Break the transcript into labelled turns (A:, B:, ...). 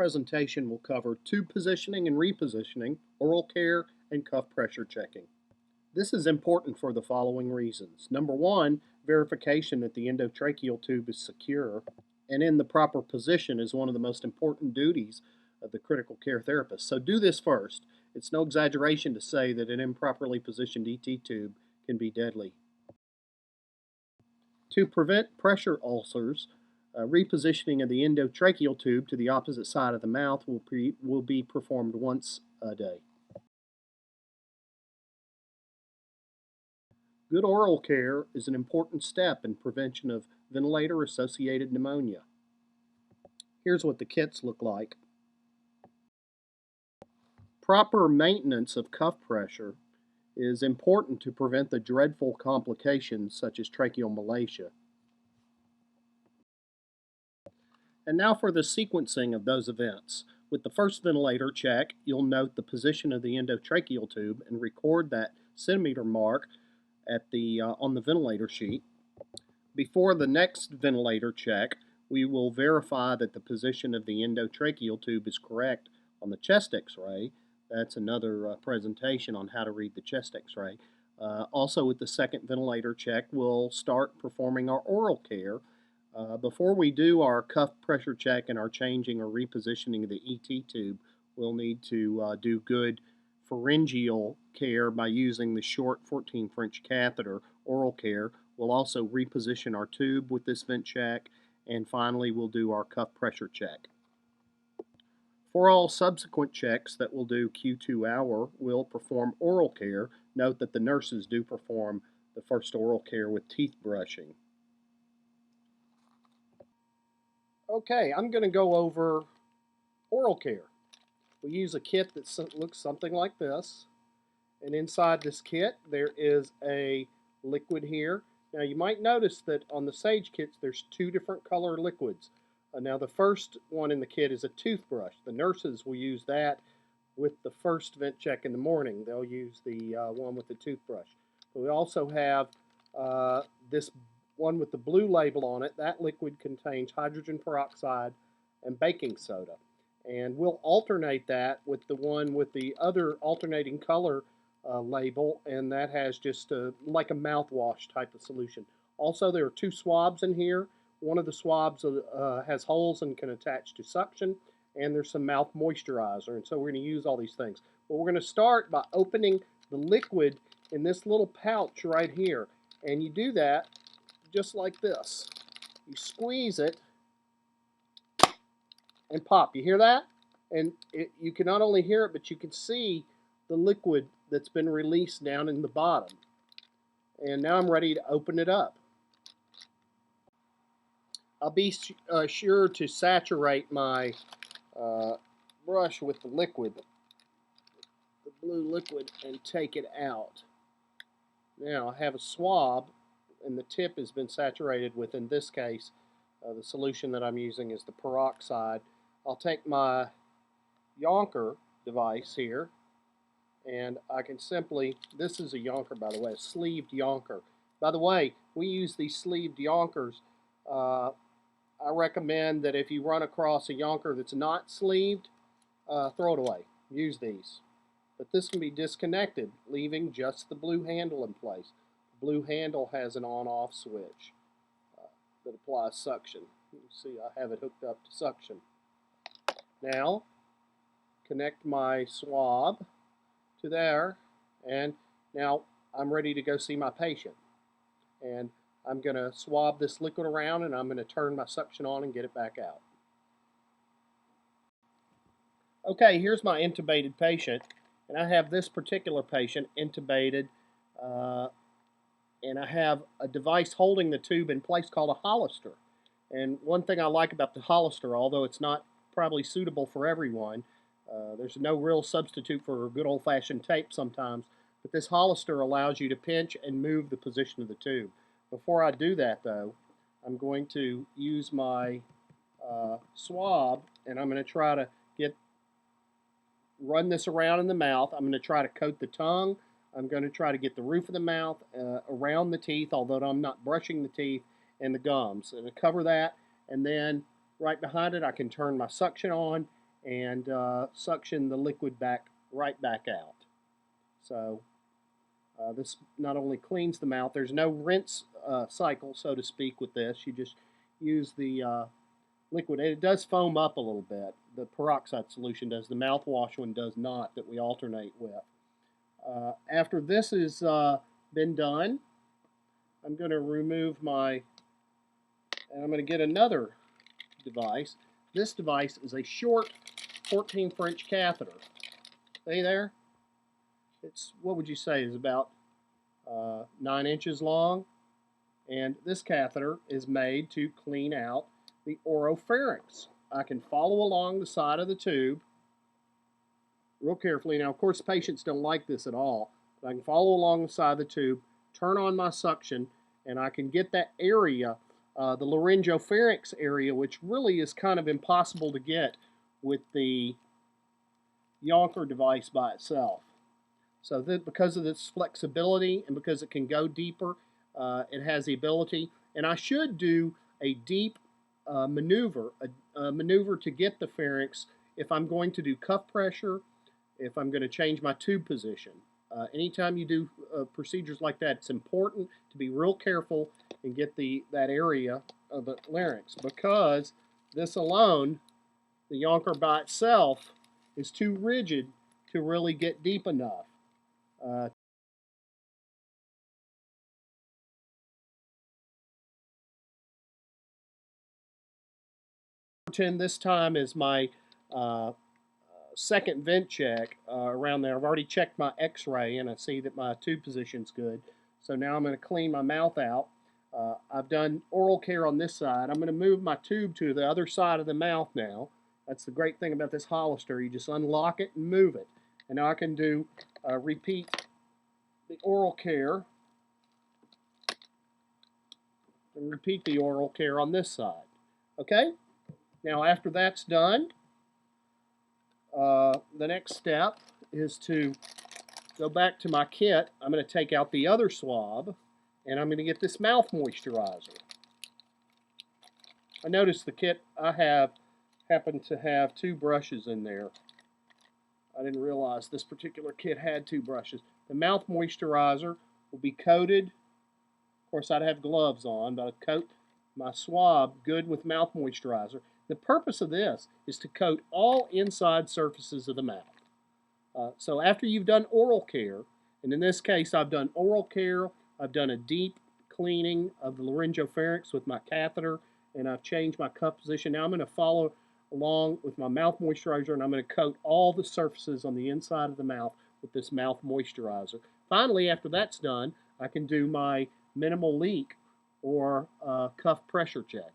A: presentation will cover tube positioning and repositioning, oral care, and cuff pressure checking. This is important for the following reasons. Number one, verification that the endotracheal tube is secure and in the proper position is one of the most important duties of the critical care therapist. So do this first. It's no exaggeration to say that an improperly positioned ET tube can be deadly. To prevent pressure ulcers, repositioning of the endotracheal tube to the opposite side of the mouth will be performed once a day. Good oral care is an important step in prevention of ventilator-associated pneumonia. Here's what the kits look like. Proper maintenance of cuff pressure is important to prevent the dreadful complications such as tracheal malacia. And now for the sequencing of those events. With the first ventilator check, you'll note the position of the endotracheal tube and record that centimeter mark at on the ventilator sheet. Before the next ventilator check, we will verify that the position of the endotracheal tube is correct on the chest x-ray. That's another presentation on how to read the chest x-ray. Also with the second ventilator check, we'll start performing our oral care. Before we do our cuff pressure check and our changing or repositioning of the ET tube, we'll need to do good pharyngeal care by using the short 14 French catheter. Oral care. We'll also reposition our tube with this vent check, and finally we'll do our cuff pressure check. For all subsequent checks that we'll do Q2 hour, we'll perform oral care. Note that the nurses do perform the first oral care with teeth brushing. Okay, I'm going to go over oral care. We use a kit that looks something like this, and inside this kit there is a liquid here. Now you might notice that on the Sage kits there's two different color liquids. Now the first one in the kit is a toothbrush. The nurses will use that with the first vent check in the morning. They'll use the one with the toothbrush. But we also have this one with the blue label on it. That liquid contains hydrogen peroxide and baking soda. And we'll alternate that with the one with the other alternating color label, and that has just like a mouthwash type of solution. Also, there are two swabs in here. One of the swabs has holes and can attach to suction, and there's some mouth moisturizer, and so we're going to use all these things. But we're going to start by opening the liquid in this little pouch right here, and you do that just like this. You squeeze it and pop. You hear that? And you can not only hear it, but you can see the liquid that's been released down in the bottom. And now I'm ready to open it up. I'll be sure to saturate my brush with the liquid, the blue liquid, and take it out. Now I have a swab, and the tip has been saturated with, in this case, the solution that I'm using is the peroxide. I'll take my Yonker device here, and I can simply, this is a Yonker by the way, a sleeved Yonker. By the way, we use these sleeved Yonkers. I recommend that if you run across a Yonker that's not sleeved, throw it away. Use these. But this can be disconnected, leaving just the blue handle in place. The blue handle has an on-off switch that applies suction. You see I have it hooked up to suction. Now, connect my swab to there, and now I'm ready to go see my patient. And I'm going to swab this liquid around, and I'm going to turn my suction on and get it back out. Okay, here's my intubated patient, and I have this particular patient intubated, and I have a device holding the tube in place called a Hollister. And one thing I like about the Hollister, although it's not probably suitable for everyone, there's no real substitute for good old-fashioned tape sometimes, but this Hollister allows you to pinch and move the position of the tube. Before I do that, though, I'm going to use my swab, and I'm going to try to run this around in the mouth. I'm going to try to coat the tongue. I'm going to try to get the roof of the mouth around the teeth, although I'm not brushing the teeth, and the gums. And to cover that, and then right behind it, I can turn my suction on, and suction the liquid right back out. So this not only cleans the mouth, there's no rinse cycle, so to speak, with this. You just use the liquid, and it does foam up a little bit. The peroxide solution does. The mouthwash one does not, that we alternate with. After this has been done, I'm going to remove and I'm going to get another device. This device is a short 14-French catheter. See there? It's, what would you say, is about 9 inches long. And this catheter is made to clean out the oropharynx. I can follow along the side of the tube real carefully. Now, of course, patients don't like this at all, but I can follow along the side of the tube, turn on my suction, and I can get that area, the laryngopharynx area, which really is kind of impossible to get with the Yonker device by itself. So because of its flexibility and because it can go deeper, it has the ability. And I should do a deep maneuver, a maneuver to get the pharynx if I'm going to do cuff pressure, if I'm going to change my tube position. Anytime you do procedures like that, it's important to be real careful and get that area of the larynx, because this alone, the Yonker by itself, is too rigid to really get deep enough. This time is my second vent check around there. I've already checked my x-ray and I see that my tube position's good. So now I'm going to clean my mouth out. I've done oral care on this side. I'm going to move my tube to the other side of the mouth now. That's the great thing about this Hollister. You just unlock it and move it. And now I can do repeat the oral care and repeat the oral care on this side. Okay? Now after that's done, the next step is to go back to my kit. I'm going to take out the other swab, and I'm going to get this mouth moisturizer. I noticed the kit I have happened to have 2 brushes in there. I didn't realize this particular kit had 2 brushes. The mouth moisturizer will be coated. Of course, I'd have gloves on, but I'd coat my swab good with mouth moisturizer. The purpose of this is to coat all inside surfaces of the mouth. So after you've done oral care, and in this case I've done oral care, I've done a deep cleaning of the laryngopharynx with my catheter, and I've changed my cuff position. Now I'm going to follow along with my mouth moisturizer, and I'm going to coat all the surfaces on the inside of the mouth with this mouth moisturizer. Finally, after that's done, I can do my minimal leak or cuff pressure check.